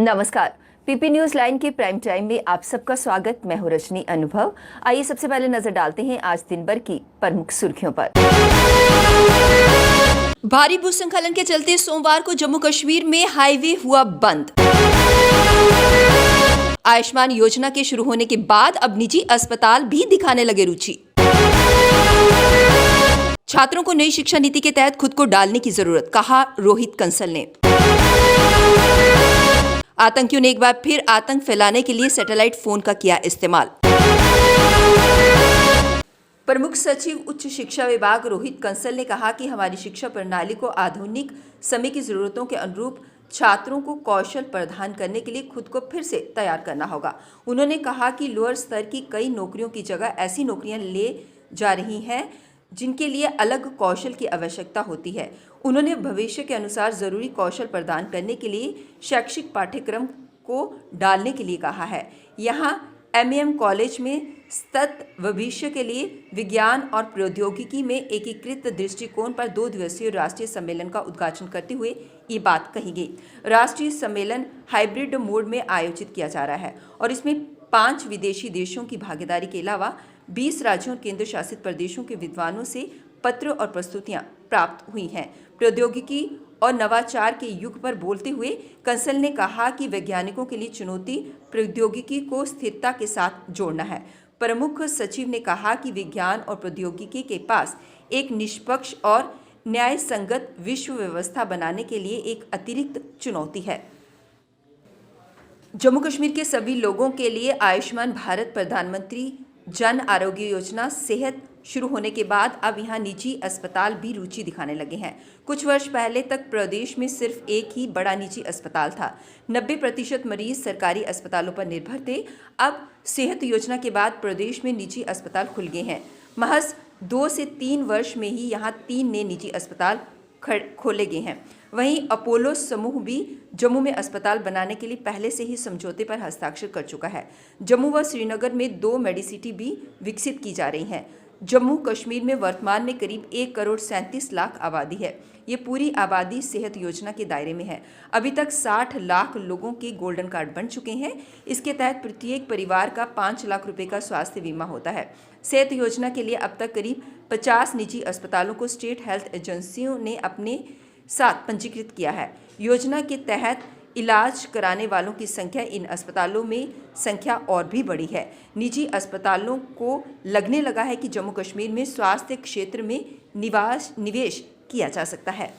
नमस्कार। PP news line के prime time में आप सबका स्वागत। मैं हूं रजनी अनुभव। आइए सबसे पहले नजर डालते हैं आज दिन भर की प्रमुख सुर्खियों पर। भारी भूस्खलन के चलते सोमवार को जम्मू कश्मीर में हाईवे हुआ बंद। आयुष्मान योजना के शुरू होने के बाद अब निजी अस्पताल भी दिखाने लगे रुचि। छात्रों को नई शिक्षा नीति के तहत खुद को डालने की जरूरत, कहा रोहित कंसल ने। आतंकियों ने एक बार फिर आतंक फैलाने के लिए सैटेलाइट फोन का किया इस्तेमाल। प्रमुख सचिव उच्च शिक्षा विभाग रोहित कंसल ने कहा कि हमारी शिक्षा प्रणाली को आधुनिक समय की जरूरतों के अनुरूप छात्रों को कौशल प्रदान करने के लिए खुद को फिर से तैयार करना होगा। उन्होंने कहा कि लोअर स्तर की कई नौकरियों की जगह ऐसी नौकरियां ले जा रही हैं जिनके लिए अलग कौशल की आवश्यकता होती है। उन्होंने भविष्य के अनुसार जरूरी कौशल प्रदान करने के लिए शैक्षिक पाठ्यक्रम को डालने के लिए कहा है। यहाँ एमएएम कॉलेज में सतत भविष्य के लिए विज्ञान और प्रौद्योगिकी में एकीकृत दृष्टिकोण पर 2 दिवसीय राष्ट्रीय सम्मेलन का उद्घाटन करते हुए ये बात कही गई। राष्ट्रीय सम्मेलन हाइब्रिड मोड में आयोजित किया जा रहा है और इसमें 5 विदेशी देशों की भागीदारी के अलावा 20 राज्यों और केंद्र शासित प्रदेशों के विद्वानों से पत्र और प्रस्तुतियां प्राप्त हुई हैं। प्रौद्योगिकी और नवाचार के युग पर बोलते हुए कंसल ने कहा कि वैज्ञानिकों के लिए चुनौती प्रौद्योगिकी को स्थिरता के साथ जोड़ना है। प्रमुख सचिव ने कहा कि विज्ञान और प्रौद्योगिकी के पास एक निष्पक्ष और न्याय संगत विश्व व्यवस्था बनाने के लिए एक अतिरिक्त चुनौती है। जम्मू कश्मीर के सभी लोगों के लिए आयुष्मान भारत प्रधानमंत्री जन आरोग्य योजना सेहत शुरू होने के बाद अब यहां निजी अस्पताल भी रुचि दिखाने लगे हैं। कुछ वर्ष पहले तक प्रदेश में सिर्फ एक ही बड़ा निजी अस्पताल था। 90% मरीज सरकारी अस्पतालों पर निर्भर थे। अब सेहत योजना के बाद प्रदेश में निजी अस्पताल खुल गए हैं। महज 2 से 3 वर्ष में ही यहां 3 नए निजी अस्पताल खोले गए हैं। वहीं अपोलो समूह भी जम्मू में अस्पताल बनाने के लिए पहले से ही समझौते पर हस्ताक्षर कर चुका है। जम्मू व श्रीनगर में 2 मेडिसिटी भी विकसित की जा रही हैं। जम्मू कश्मीर में वर्तमान में करीब 1 करोड़ 37 लाख आबादी है। ये पूरी आबादी सेहत योजना के दायरे में है। अभी तक 60 लाख लोगों के गोल्डन कार्ड बन चुके हैं। इसके तहत प्रत्येक परिवार का 5 लाख रुपए का स्वास्थ्य बीमा होता है। सेहत योजना के लिए अब तक करीब 50 निजी अस्पतालों को स्टेट हेल्थ एजेंसियों ने अपने साथ पंजीकृत किया है। योजना के तहत इलाज कराने वालों की संख्या इन अस्पतालों में संख्या और भी बढ़ी है। निजी अस्पतालों को लगने लगा है कि जम्मू कश्मीर में स्वास्थ्य क्षेत्र में निवेश किया जा सकता है।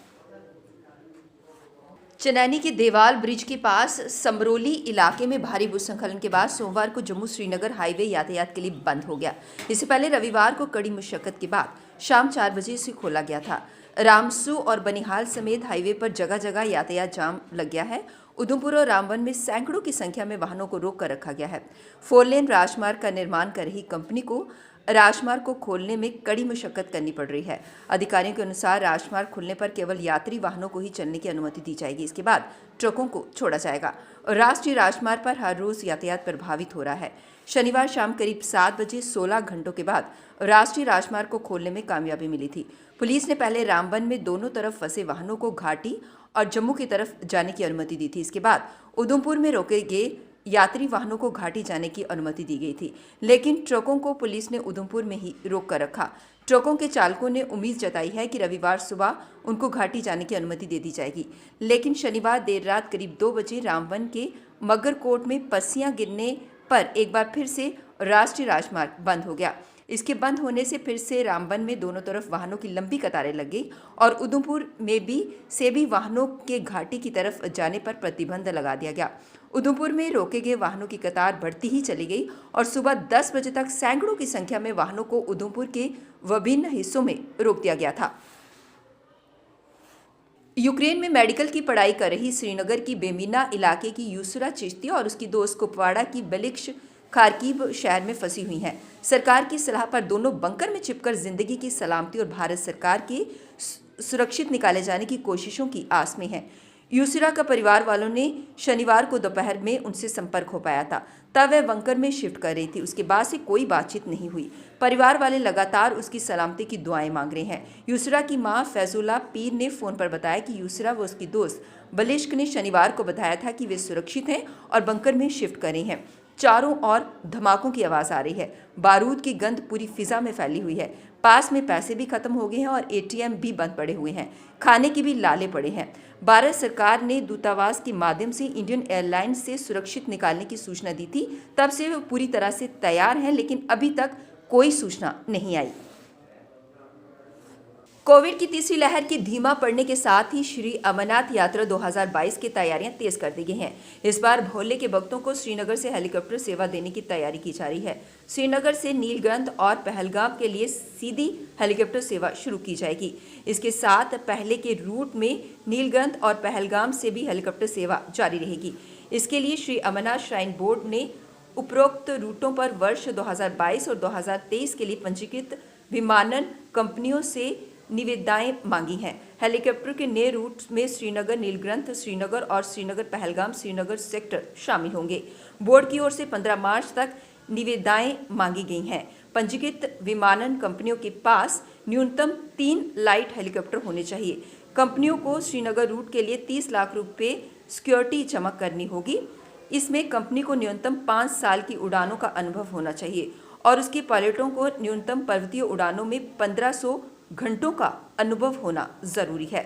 चनैनी के देवाल ब्रिज के पास समरोली इलाके में भारी भूस्खलन के बाद सोमवार को जम्मू श्रीनगर हाईवे यातायात के लिए बंद हो गया। इससे पहले रविवार को कड़ी मुशक्कत के बाद शाम 4 बजे से खोला गया था। रामसू और बनिहाल समेत हाईवे पर जगह जगह यातायात जाम लग गया है। उधमपुर और रामबन में सैकड़ों की संख्या में वाहनों को रोक कर रखा गया है। 4 लेन राजमार्ग का निर्माण कर रही कंपनी को राजमार्ग को खोलने में कड़ी मुशक्कत करनी पड़ रही है। अधिकारियों के अनुसार राजमार्ग खुलने पर केवल यात्री वाहनों को ही चलने की अनुमति दी जाएगी। इसके बाद ट्रकों को छोड़ा जाएगा। राष्ट्रीय राजमार्ग पर हर रोज यातायात प्रभावित हो रहा है। शनिवार शाम करीब 7 बजे 16 घंटों के बाद राष्ट्रीय राजमार्ग को खोलने में कामयाबी मिली थी। पुलिस ने पहले रामबन में दोनों तरफ फंसे वाहनों को घाटी और जम्मू की तरफ जाने की अनुमति दी थी। इसके बाद उधमपुर में रोके गए यात्री वाहनों को घाटी जाने की अनुमति दी गई थी, लेकिन ट्रकों को पुलिस ने उधमपुर में ही रोक कर रखा। ट्रकों के चालकों ने उम्मीद जताई है कि रविवार सुबह उनको घाटी जाने की अनुमति दे दी जाएगी, लेकिन शनिवार देर रात करीब 2 बजे रामबन के मगरकोट में पस्सियां गिरने पर एक बार फिर से राष्ट्रीय राजमार्ग बंद हो गया। इसके बंद होने से फिर से रामबन में दोनों तरफ वाहनों की लंबी कतारें लग गई और उधमपुर में भी वाहनों के घाटी की तरफ जाने पर प्रतिबंध लगा दिया गया। उधमपुर में रोके गए वाहनों की कतार बढ़ती ही चली गई और सुबह 10 बजे तक सैकड़ों की संख्या में वाहनों को उधमपुर के विभिन्न हिस्सों में रोक दिया गया था। यूक्रेन में मेडिकल की पढ़ाई कर रही श्रीनगर की बेमीना इलाके की यूसरा चिश्ती और उसकी दोस्त कुपवाड़ा की बलिक्श खारकीब शहर में फंसी हुई हैं। सरकार की सलाह पर दोनों बंकर में छिपकर जिंदगी की सलामती और भारत सरकार के सुरक्षित निकाले जाने की कोशिशों की आस में हैं। यूसरा का परिवार वालों ने शनिवार को दोपहर में उनसे संपर्क हो पाया था। तब वह बंकर में शिफ्ट कर रही थी। उसके बाद से कोई बातचीत नहीं हुई। परिवार वाले लगातार उसकी सलामती की दुआएं मांग रहे हैं। यूसरा की मां फैजुल्ला पीर ने फोन पर बताया कि यूसरा व उसकी दोस्त बलिश्क ने शनिवार को बताया था कि वे सुरक्षित हैं और बंकर में शिफ्ट कर रहे हैं। चारों ओर धमाकों की आवाज आ रही है। बारूद की गंध पूरी फिजा में फैली हुई है। पास में पैसे भी खत्म हो गए हैं और एटीएम भी बंद पड़े हुए हैं। खाने की भी लाले पड़े हैं। भारत सरकार ने दूतावास के माध्यम से इंडियन एयरलाइंस से सुरक्षित निकालने की सूचना दी थी। तब से वे पूरी तरह से तैयार हैं, लेकिन अभी तक कोई सूचना नहीं आई। कोविड की तीसरी लहर के धीमा पड़ने के साथ ही श्री अमरनाथ यात्रा 2022 की तैयारियां तेज कर दी गई हैं। इस बार भोले के भक्तों को श्रीनगर से हेलीकॉप्टर सेवा देने की तैयारी की जा रही है। श्रीनगर से नीलगंज और पहलगाम के लिए सीधी हेलीकॉप्टर सेवा शुरू की जाएगी। इसके साथ पहले के रूट में नीलगंज और पहलगाम से भी हेलीकॉप्टर सेवा जारी रहेगी। इसके लिए श्री अमरनाथ श्राइन बोर्ड ने उपरोक्त रूटों पर वर्ष 2022 और 2023 के लिए पंजीकृत विमानन कंपनियों से निविदाएं मांगी हैं। हेलीकॉप्टर के नए रूट में श्रीनगर नीलगंज श्रीनगर और श्रीनगर पहलगाम श्रीनगर सेक्टर शामिल होंगे। बोर्ड की ओर से 15 मार्च तक निविदाएं मांगी गई हैं। पंजीकृत विमानन कंपनियों के पास न्यूनतम 3 लाइट हेलीकॉप्टर होने चाहिए। कंपनियों को श्रीनगर रूट के लिए 30 लाख रुपए सिक्योरिटी जमा करनी होगी। इसमें कंपनी को न्यूनतम 5 साल की उड़ानों का अनुभव होना चाहिए और उसके पायलटों को न्यूनतम पर्वतीय उड़ानों में 1500 घंटों का अनुभव होना जरूरी है।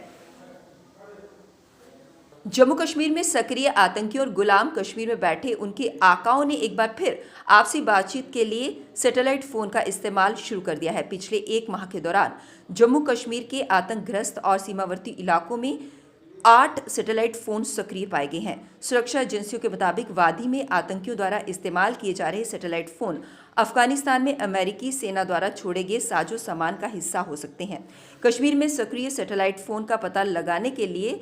जम्मू कश्मीर में सक्रिय आतंकियों और गुलाम कश्मीर में बैठे उनके आकाओं ने एक बार फिर आपसी बातचीत के लिए सैटेलाइट फोन का इस्तेमाल शुरू कर दिया है। पिछले 1 माह के दौरान जम्मू कश्मीर के आतंकग्रस्त और सीमावर्ती इलाकों में 8 सैटेलाइट फोन सक्रिय पाए गए हैं। सुरक्षा एजेंसियों के मुताबिक वादी में आतंकियों द्वारा इस्तेमाल किए जा रहे सैटेलाइट फोन अफगानिस्तान में अमेरिकी सेना द्वारा छोड़े गए साजो सामान का हिस्सा हो सकते हैं। कश्मीर में सक्रिय सैटेलाइट फोन का पता लगाने के लिए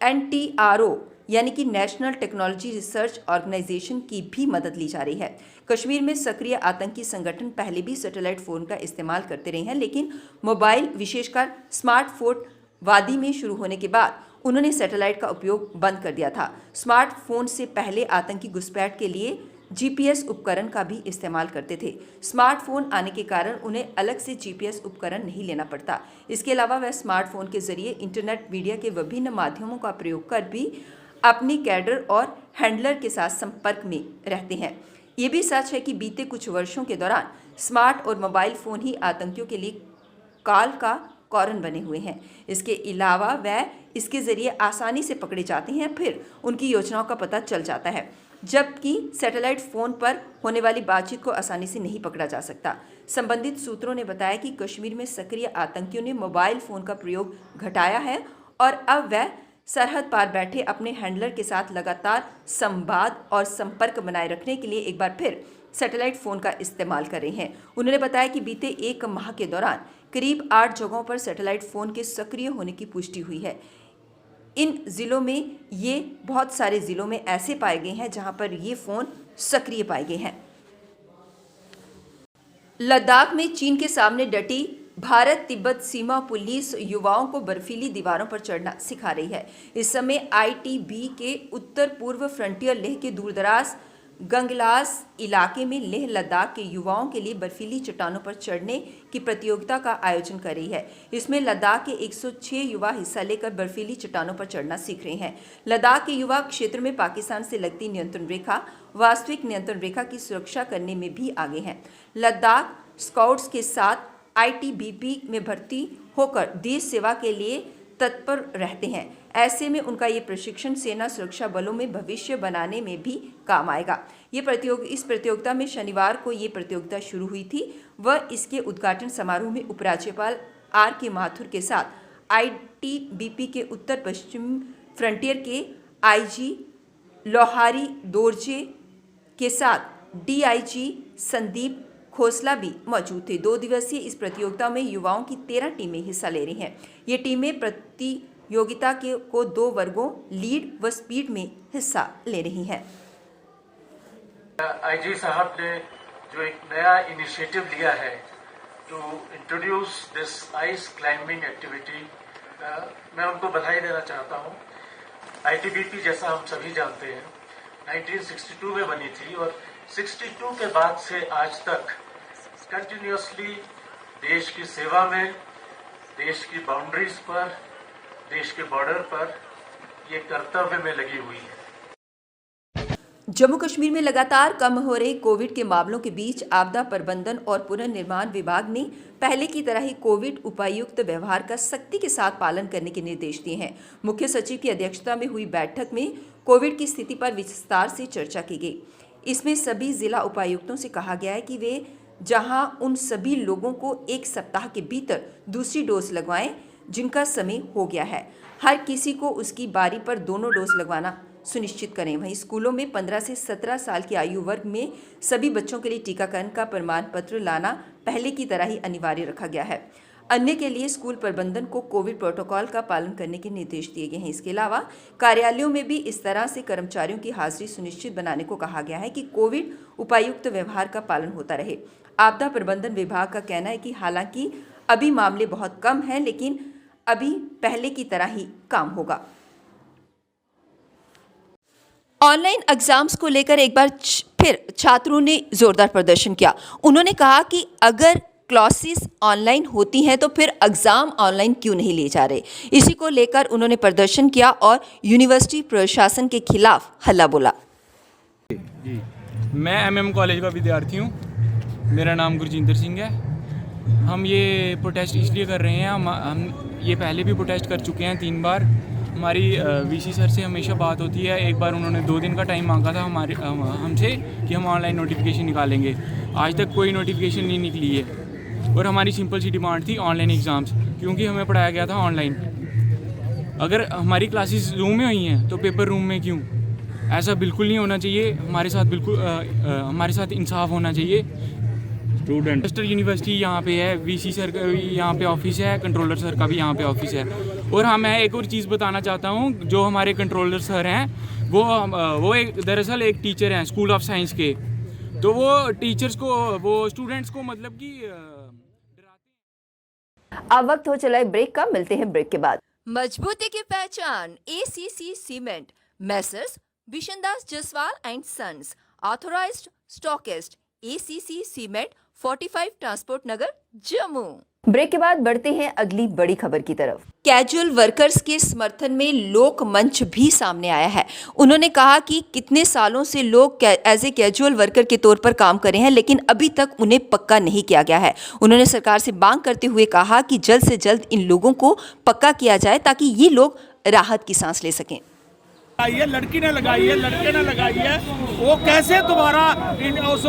NTRO यानी कि नेशनल टेक्नोलॉजी रिसर्च ऑर्गेनाइजेशन की भी मदद ली जा रही है। कश्मीर में सक्रिय आतंकी संगठन पहले भी सैटेलाइट फोन का इस्तेमाल करते रहे हैं, लेकिन मोबाइल विशेषकर स्मार्टफोन वादी में शुरू होने के बाद उन्होंने सैटेलाइट का उपयोग बंद कर दिया था। स्मार्टफोन से पहले आतंकी घुसपैठ के लिए GPS उपकरण का भी इस्तेमाल करते थे। स्मार्टफोन आने के कारण उन्हें अलग से GPS उपकरण नहीं लेना पड़ता। इसके अलावा वह स्मार्टफोन के जरिए इंटरनेट मीडिया के विभिन्न माध्यमों का प्रयोग कर भी अपनी कैडर और हैंडलर के साथ संपर्क में रहते हैं। ये भी सच है कि बीते कुछ वर्षों के दौरान स्मार्ट और मोबाइल फोन ही आतंकियों के लिए काल का कारण बने हुए हैं। इसके अलावा वह इसके जरिए आसानी से पकड़े जाते हैं, फिर उनकी योजनाओं का पता चल जाता है, जबकि सैटेलाइट फोन पर होने वाली बातचीत को आसानी से नहीं पकड़ा जा सकता। संबंधित सूत्रों ने बताया कि कश्मीर में सक्रिय आतंकियों ने मोबाइल फोन का प्रयोग घटाया है और अब वह सरहद पार बैठे अपने हैंडलर के साथ लगातार संवाद और संपर्क बनाए रखने के लिए एक बार फिर सैटेलाइट फोन का इस्तेमाल कर रहे हैं। उन्होंने बताया कि बीते 1 माह के दौरान करीब 8 जगहों पर सैटेलाइट फोन के सक्रिय होने की पुष्टि हुई है। इन जिलों में ये बहुत सारे जिलों में ऐसे पाए गए हैं जहां पर ये फोन सक्रिय पाए गए हैं। लद्दाख में चीन के सामने डटी भारत तिब्बत सीमा पुलिस युवाओं को बर्फीली दीवारों पर चढ़ना सिखा रही है। इस समय ITB के उत्तर पूर्व फ्रंटियर लेह के दूरदराज गंगलास इलाके में लेह लद्दाख के युवाओं के लिए बर्फीली चट्टानों पर चढ़ने की प्रतियोगिता का आयोजन कर रही है। इसमें लद्दाख के 106 युवा हिस्सा लेकर बर्फीली चट्टानों पर चढ़ना सीख रहे हैं। लद्दाख के युवा क्षेत्र में पाकिस्तान से लगती नियंत्रण रेखा, वास्तविक नियंत्रण रेखा की सुरक्षा करने में भी आगे हैं। लद्दाख स्काउट्स के साथ ITBP में भर्ती होकर देश सेवा के लिए तत्पर रहते हैं। ऐसे में उनका ये प्रशिक्षण सेना सुरक्षा बलों में भविष्य बनाने में भी काम आएगा। इस प्रतियोगिता में शनिवार को ये प्रतियोगिता शुरू हुई थी। वह इसके उद्घाटन समारोह में उपराज्यपाल RK माथुर के साथ ITBP के उत्तर पश्चिम फ्रंटियर के IG लोहारी दोरजे के साथ DIG संदीप खोसला भी मौजूद थे। 2 दिवसीय इस प्रतियोगिता में युवाओं की 13 टीमें हिस्सा ले रही हैं। ये टीमें प्रतियोगिता को 2 वर्गों लीड व स्पीड में हिस्सा ले रही हैं। IG साहब ने जो एक नया इनिशिएटिव लिया है to introduce this ice climbing activity, मैं उनको बधाई देना चाहता हूँ। आईटीबीपी जैसा हम सभी जानते हैं 1962 में बनी थी और 62 के बाद से आज तक कंटिन्यूअसली देश की सेवा में, देश की बाउंड्रीज पर, देश के बॉर्डर पर ये कर्तव्य में लगी हुई है। जम्मू कश्मीर में लगातार कम हो रहे कोविड के मामलों के बीच आपदा प्रबंधन और पुनर्निर्माण विभाग ने पहले की तरह ही कोविड उपायुक्त व्यवहार का सख्ती के साथ पालन करने के निर्देश दिए हैं। मुख्य सचिव की अध्यक्षता में हुई बैठक में कोविड की स्थिति पर विस्तार से चर्चा की गई। इसमें सभी जिला उपायुक्तों से कहा गया है कि वे जहां उन सभी लोगों को 1 सप्ताह के भीतर दूसरी डोज लगवाएं जिनका समय हो गया है। हर किसी को उसकी बारी पर दोनों डोज लगवाना सुनिश्चित करें। वहीं स्कूलों में 15 से 17 साल की आयु वर्ग में सभी बच्चों के लिए टीकाकरण का प्रमाण पत्र लाना पहले की तरह ही अनिवार्य रखा गया है। अन्य के लिए स्कूल प्रबंधन को कोविड प्रोटोकॉल का पालन करने के निर्देश दिए गए हैं। इसके अलावा कार्यालयों में भी इस तरह से कर्मचारियों की हाजिरी सुनिश्चित बनाने को कहा गया है कि कोविड उपायुक्त व्यवहार का पालन होता रहे। आपदा प्रबंधन विभाग का कहना है कि हालांकि अभी मामले बहुत कम हैं, लेकिन अभी पहले की तरह ही काम होगा। ऑनलाइन एग्जाम्स को लेकर एक बार फिर छात्रों ने जोरदार प्रदर्शन किया। उन्होंने कहा कि अगर क्लासेस ऑनलाइन होती हैं तो फिर एग्जाम ऑनलाइन क्यों नहीं लिए जा रहे। इसी को लेकर उन्होंने प्रदर्शन किया और यूनिवर्सिटी प्रशासन के खिलाफ हल्ला बोला। मैं एमएम कॉलेज का विद्यार्थी हूँ। मेरा नाम गुरजिंदर सिंह है। हम ये प्रोटेस्ट इसलिए कर रहे हैं, हम ये पहले भी प्रोटेस्ट कर चुके हैं 3 बार। हमारी वीसी सर से हमेशा बात होती है। एक बार उन्होंने 2 दिन का टाइम मांगा था हमसे कि हम ऑनलाइन नोटिफिकेशन निकालेंगे। आज तक कोई नोटिफिकेशन नहीं निकली है और हमारी सिंपल सी डिमांड थी ऑनलाइन एग्ज़ाम्स, क्योंकि हमें पढ़ाया गया था ऑनलाइन। अगर हमारी क्लासेस जूम में हुई हैं तो पेपर रूम में क्यों? ऐसा बिल्कुल नहीं होना चाहिए। हमारे साथ इंसाफ होना चाहिए। स्टूडेंट यूनिवर्सिटी यहाँ पे है, वीसी सर का भी यहाँ पे ऑफिस है, कंट्रोलर सर का भी यहाँ पे ऑफिस है। और हाँ, मैं एक और चीज़ बताना चाहता हूँ। जो हमारे कंट्रोलर सर हैं वो दरअसल एक टीचर हैं स्कूल ऑफ साइंस के। तो वो टीचर्स को, वो स्टूडेंट्स को मतलब कि अब वक्त हो चला है ब्रेक का। मिलते हैं ब्रेक के बाद। मजबूती की पहचान ACC cement, Messrs Bishandas Jaswal and sons, authorised stockist, ACC cement, 45 transport Nagar, Jammu. Break के बाद बढ़ते हैं अगली बड़ी खबर की तरफ। कैजुअल वर्कर्स के समर्थन में लोक मंच भी सामने आया है। उन्होंने कहा कि कितने सालों से लोग एज ए कैजुअल वर्कर के तौर पर काम कर रहे हैं, लेकिन अभी तक उन्हें पक्का नहीं किया गया है। उन्होंने सरकार से मांग करते हुए कहा कि जल्द से जल्द इन लोगों को पक्का किया जाए ताकि ये लोग राहत की सांस ले सकें। लड़की ने लगाई है, लड़के ने लगाई है, वो कैसे दोबारा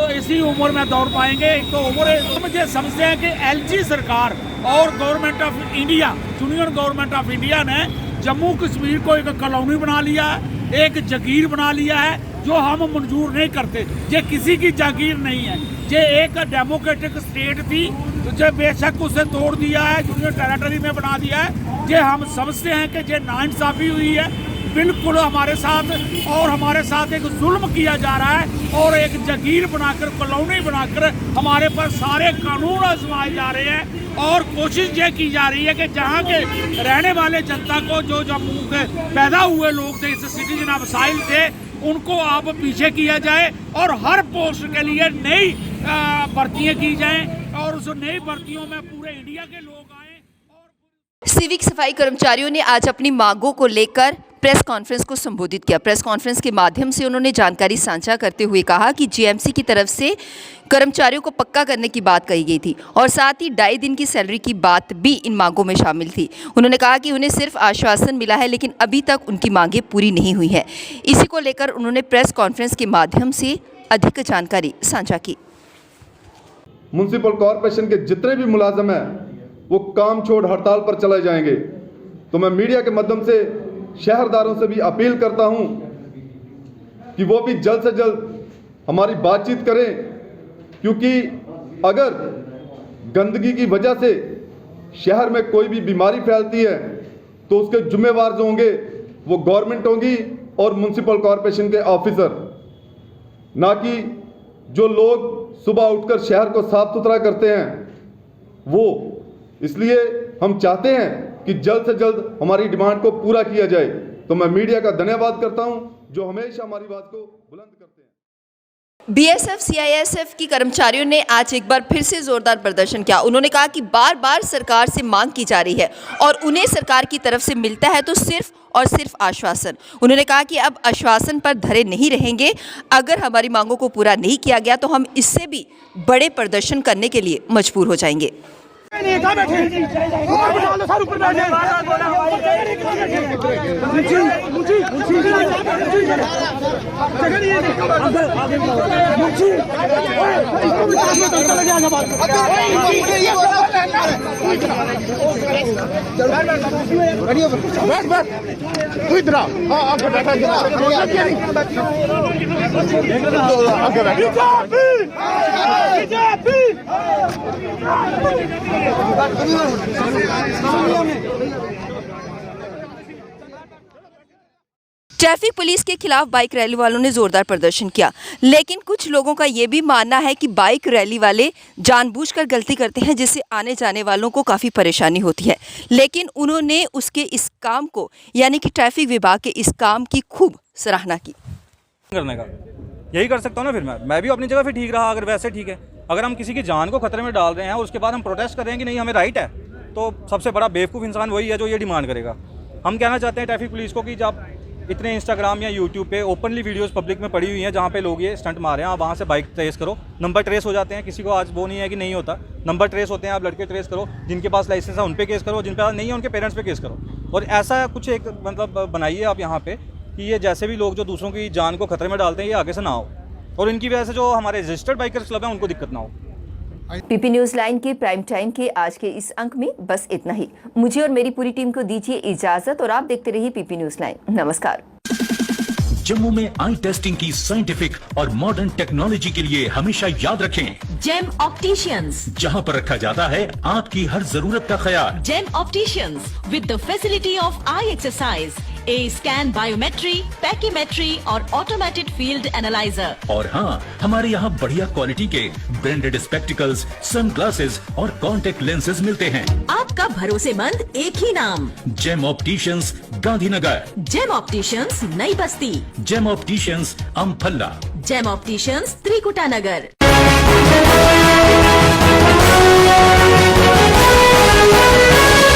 इसी उम्र में दौड़ पाएंगे? एक तो उम्र मुझे समझते हैं कि एलजी सरकार और government of India, union government of India ने जम्मू कश्मीर को एक कॉलोनी बना लिया है, एक जागीर बना लिया है, जो हम मंजूर नहीं करते। ये किसी की जागीर नहीं है, ये एक डेमोक्रेटिक स्टेट थी, तो जो बेशक उसे तोड़ दिया है, यूनियन टेरिटरी में बना दिया है। ये हम समझते हैं कि ये नाइंसाफी हुई है बिल्कुल हमारे साथ, और हमारे साथ एक जुल्म किया जा रहा है और एक जागीर बनाकर, कॉलोनी बनाकर हमारे पर सारे कानून आजमाए जा रहे हैं। और कोशिश ये की जा रही है कि जहाँ के रहने वाले जनता को, जो जम्मू के पैदा हुए लोग थे, इस सिटीजन ऑफ साइल थे, उनको आप पीछे किया जाए और हर पोस्ट के लिए नई भर्तियाँ की जाएँ और उस नई भर्तियों में पूरे इंडिया के लोग आए। सिविक सफाई कर्मचारियों ने आज अपनी मांगों को लेकर प्रेस कॉन्फ्रेंस को संबोधित किया। प्रेस कॉन्फ्रेंस के माध्यम से उन्होंने जानकारी साझा करते हुए कहा कि जीएमसी की तरफ से कर्मचारियों को पक्का करने की बात कही गई थी और साथ ही 2.5 दिन की सैलरी की बात भी इन मांगों में शामिल थी। उन्होंने कहा कि उन्हें सिर्फ आश्वासन मिला है, लेकिन अभी तक उनकी मांगें पूरी नहीं हुई हैं। इसी को लेकर उन्होंने प्रेस कॉन्फ्रेंस के माध्यम से अधिक जानकारी साझा की। म्युनिसिपल कॉरपोरेशन के जितने भी मुलाजिम हैं वो काम छोड़ हड़ताल पर चले जाएंगे। तो मैं मीडिया के माध्यम से शहरदारों से भी अपील करता हूं कि वो भी जल्द से जल्द हमारी बातचीत करें, क्योंकि अगर गंदगी की वजह से शहर में कोई भी बीमारी फैलती है तो उसके जिम्मेवार जो होंगे वो गवर्नमेंट होगी और म्युनिसिपल कॉरपोरेशन के ऑफिसर, ना कि जो लोग सुबह उठकर शहर को साफ सुथरा करते हैं वो। इसलिए हम चाहते हैं कि जल्द से जल्द हमारी डिमांड को पूरा किया जाए। तो मैं मीडिया का धन्यवाद करता हूं जो हमेशा हमारी बात को बुलंद करते हैं। बीएसएफ सीआईएसएफ की कर्मचारियों ने आज एक बार फिर से जोरदार प्रदर्शन किया। उन्होंने कहा कि बार बार सरकार से मांग की जा रही है और उन्हें सरकार की तरफ से मिलता है तो सिर्फ और सिर्फ आश्वासन। उन्होंने कहा कि अब आश्वासन पर धरे नहीं रहेंगे, अगर हमारी मांगों को पूरा नहीं किया गया तो हम इससे भी बड़े प्रदर्शन करने के लिए मजबूर हो जाएंगे। ट्रैफिक पुलिस के खिलाफ बाइक रैली वालों ने जोरदार प्रदर्शन किया, लेकिन कुछ लोगों का ये भी मानना है कि बाइक रैली वाले जानबूझकर गलती करते हैं जिससे आने जाने वालों को काफ़ी परेशानी होती है। लेकिन उन्होंने उसके इस काम को यानी कि ट्रैफिक विभाग के इस काम की खूब सराहना की। करने का यही कर सकता हूँ ना, फिर मैं भी अपनी जगह फिर ठीक रहा, अगर वैसे ठीक है। अगर हम किसी की जान को खतरे में डाल रहे हैं और उसके बाद हम प्रोटेस्ट कर रहे हैं कि नहीं हमें राइट है, तो सबसे बड़ा बेवकूफ़ इंसान वही है जो ये डिमांड करेगा। हम कहना चाहते हैं ट्रैफिक पुलिस को कि जब इतने इंस्टाग्राम या यूट्यूब पे ओपनली वीडियोस पब्लिक में पड़ी हुई हैं जहाँ पे लोग ये स्टंट मारे हैं, आप वहाँ से बाइक ट्रेस करो, नंबर ट्रेस हो जाते हैं। किसी को आज वो नहीं है कि नहीं होता, नंबर ट्रेस होते हैं, आप लड़के ट्रेस करो, जिनके पास लाइसेंस है उन पे केस करो, जिन पे नहीं है उनके पेरेंट्स पे केस करो। और ऐसा कुछ एक मतलब बनाइए आप यहाँ पे कि ये जैसे भी लोग जो दूसरों की जान को खतरे में डालते हैं ये आगे से ना हो, और इनकी वजह से जो हमारे रजिस्टर्ड बाइकर्स क्लब हैं उनको दिक्कत ना हो। पीपी न्यूज़ लाइन के प्राइम टाइम के आज के इस अंक में बस इतना ही। मुझे और मेरी पूरी टीम को दीजिए इजाजत और आप देखते रहिए पीपी न्यूज़ लाइन। नमस्कार। जम्मू में आई टेस्टिंग की साइंटिफिक और मॉडर्न टेक्नोलॉजी के लिए हमेशा याद रखें जेम ऑप्टिशियंस, जहां पर रखा जाता है आपकी हर जरूरत का ख्याल। Gem opticians with the facility of eye exercise, A scan, biometry, pachymetry और ऑटोमेटेड फील्ड एनालाइजर। और हाँ, हमारे यहाँ बढ़िया क्वालिटी के ब्रांडेड स्पेक्टिकल्स, सनग्लासेस और कॉन्टेक्ट लेंसेज मिलते हैं। आपका भरोसेमंद एक ही नाम, Gem opticians, Gandhinagar. Gem opticians, Nai Basti. Gem opticians, Amphalla. Gem opticians, Trikuta नगर।